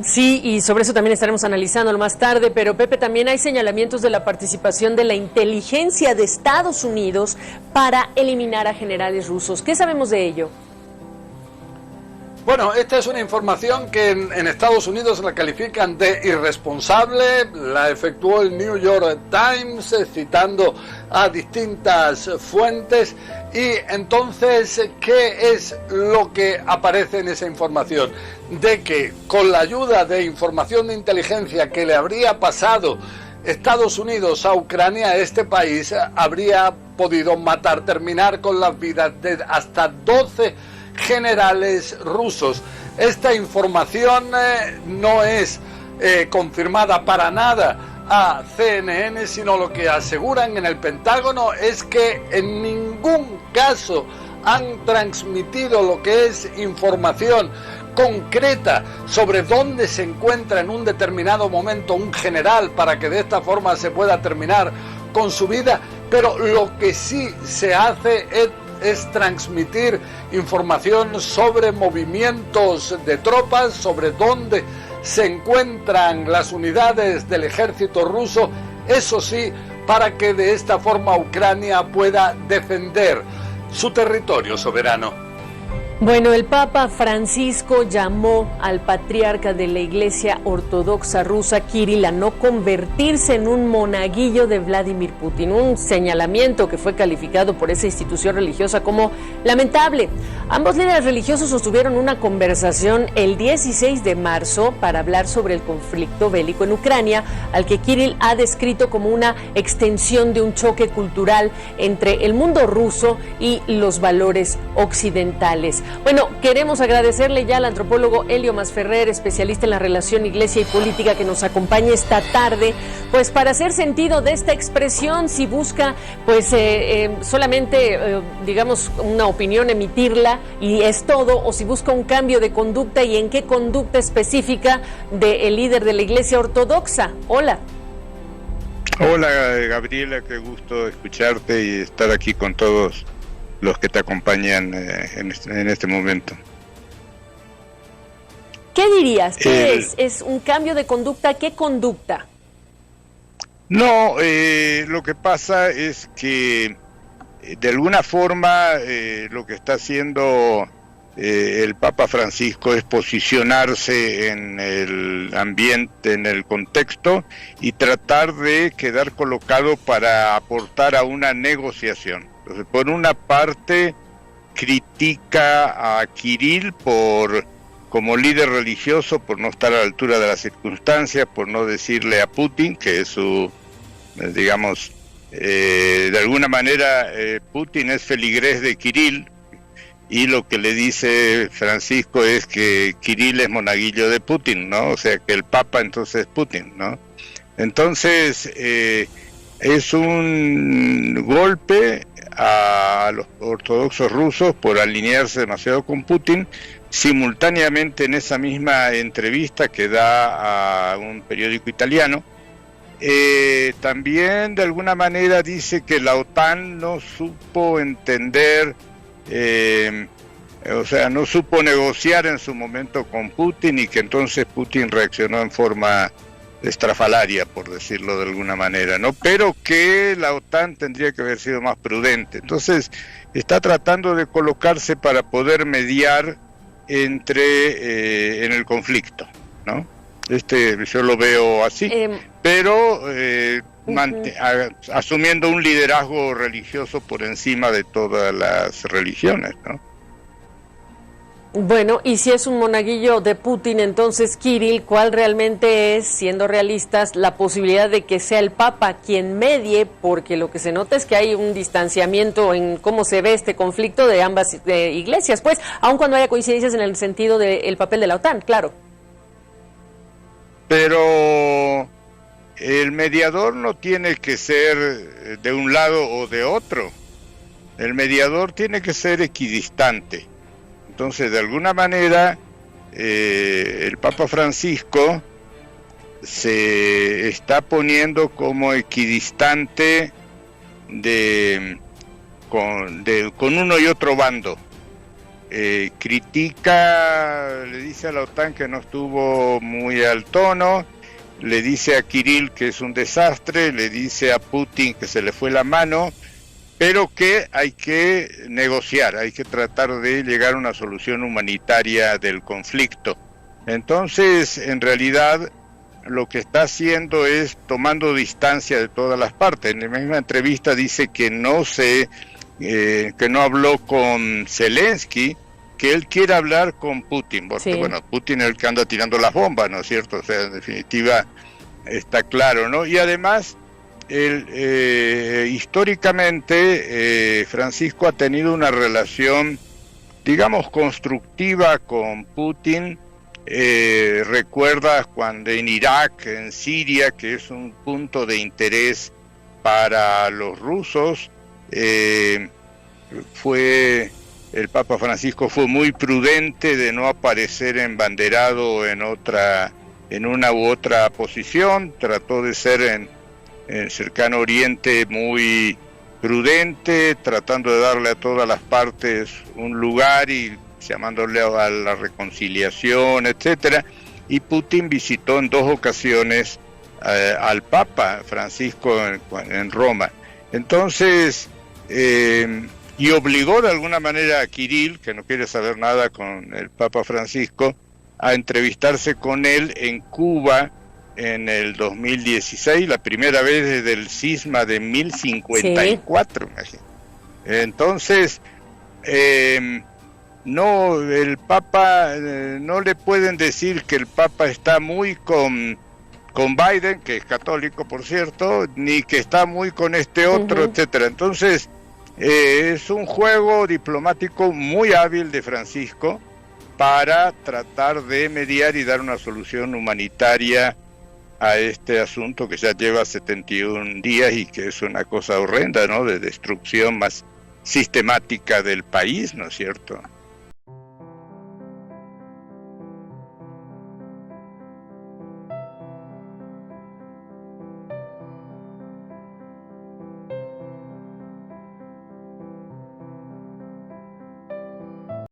Sí, y sobre eso también estaremos analizándolo más tarde, pero Pepe, también hay señalamientos de la participación de la inteligencia de Estados Unidos para eliminar a generales rusos. ¿Qué sabemos de ello? Bueno, esta es una información que en Estados Unidos la califican de irresponsable, la efectuó el New York Times citando a distintas fuentes. Y entonces, ¿qué es lo que aparece en esa información? De que con la ayuda de información de inteligencia que le habría pasado Estados Unidos a Ucrania, este país habría podido terminar con las vidas de hasta 12 generales rusos. Esta información no es confirmada para nada a CNN, sino lo que aseguran en el Pentágono es que en ningún caso han transmitido lo que es información concreta sobre dónde se encuentra en un determinado momento un general para que de esta forma se pueda terminar con su vida, pero lo que sí se hace es transmitir información sobre movimientos de tropas, sobre dónde se encuentran las unidades del ejército ruso, eso sí, para que de esta forma Ucrania pueda defender su territorio soberano. Bueno, el Papa Francisco llamó al patriarca de la Iglesia Ortodoxa rusa, Kirill, a no convertirse en un monaguillo de Vladimir Putin, un señalamiento que fue calificado por esa institución religiosa como lamentable. Ambos líderes religiosos sostuvieron una conversación el 16 de marzo para hablar sobre el conflicto bélico en Ucrania, al que Kirill ha descrito como una extensión de un choque cultural entre el mundo ruso y los valores occidentales. Bueno, queremos agradecerle ya al antropólogo Elio Masferrer, especialista en la relación iglesia y política, que nos acompañe esta tarde, pues para hacer sentido de esta expresión, si busca pues solamente, digamos, una opinión, emitirla y es todo, o si busca un cambio de conducta y en qué conducta específica del líder de la Iglesia Ortodoxa. Hola. Hola, Gabriela, qué gusto escucharte y estar aquí con todos los que te acompañan en este momento. ¿Qué dirías? ¿Qué es? ¿Es un cambio de conducta? ¿Qué conducta? No, lo que pasa es que de alguna forma lo que está haciendo el Papa Francisco es posicionarse en el ambiente, en el contexto, y tratar de quedar colocado para aportar a una negociación. Entonces, por una parte, critica a Kirill como líder religioso, por no estar a la altura de las circunstancias, por no decirle a Putin que es su, digamos, de alguna manera Putin es feligrés de Kirill, y lo que le dice Francisco es que Kirill es monaguillo de Putin, ¿no? O sea, que el Papa entonces es Putin, ¿no? Entonces, es un golpe a los ortodoxos rusos por alinearse demasiado con Putin. Simultáneamente, en esa misma entrevista que da a un periódico italiano, también de alguna manera dice que la OTAN no supo entender, o sea, no supo negociar en su momento con Putin, y que entonces Putin reaccionó en forma estrafalaria, por decirlo de alguna manera, ¿no? Pero que la OTAN tendría que haber sido más prudente. Entonces, está tratando de colocarse para poder mediar en el conflicto, ¿no? Yo lo veo así, pero asumiendo un liderazgo religioso por encima de todas las religiones, ¿no? Bueno, y si es un monaguillo de Putin, entonces, Kirill, ¿cuál realmente es, siendo realistas, la posibilidad de que sea el Papa quien medie? Porque lo que se nota es que hay un distanciamiento en cómo se ve este conflicto de ambas iglesias, pues, aun cuando haya coincidencias en el sentido del papel de la OTAN, claro. Pero el mediador no tiene que ser de un lado o de otro. El mediador tiene que ser equidistante. Entonces, de alguna manera, el Papa Francisco se está poniendo como equidistante con uno y otro bando. critica, le dice a la OTAN que no estuvo muy al tono, le dice a Kirill que es un desastre, le dice a Putin que se le fue la mano, pero que hay que negociar, hay que tratar de llegar a una solución humanitaria del conflicto. Entonces, en realidad, lo que está haciendo es tomando distancia de todas las partes. En la misma entrevista dice que que no habló con Zelensky, que él quiere hablar con Putin, porque bueno, Putin es el que anda tirando las bombas, ¿no es cierto? O sea, en definitiva, está claro, ¿no? Y además, históricamente, Francisco ha tenido una relación, digamos, constructiva con Putin. Recuerdas cuando en Irak, en Siria, que es un punto de interés para los rusos, el Papa Francisco fue muy prudente de no aparecer embanderado en una u otra posición, trató de ser en el cercano Oriente muy prudente, tratando de darle a todas las partes un lugar y llamándole a la reconciliación, etcétera. Y Putin visitó en 2 ocasiones al Papa Francisco en Roma. Entonces, y obligó de alguna manera a Kirill, que no quiere saber nada con el Papa Francisco, a entrevistarse con él en Cuba en el 2016, la primera vez desde el cisma de 1054. Sí. Entonces, no, el Papa, no le pueden decir que el Papa está muy con Biden, que es católico, por cierto, ni que está muy con este otro, etcétera. Entonces, es un juego diplomático muy hábil de Francisco para tratar de mediar y dar una solución humanitaria a este asunto que ya lleva 71 días y que es una cosa horrenda, ¿no?, de destrucción más sistemática del país, ¿no es cierto?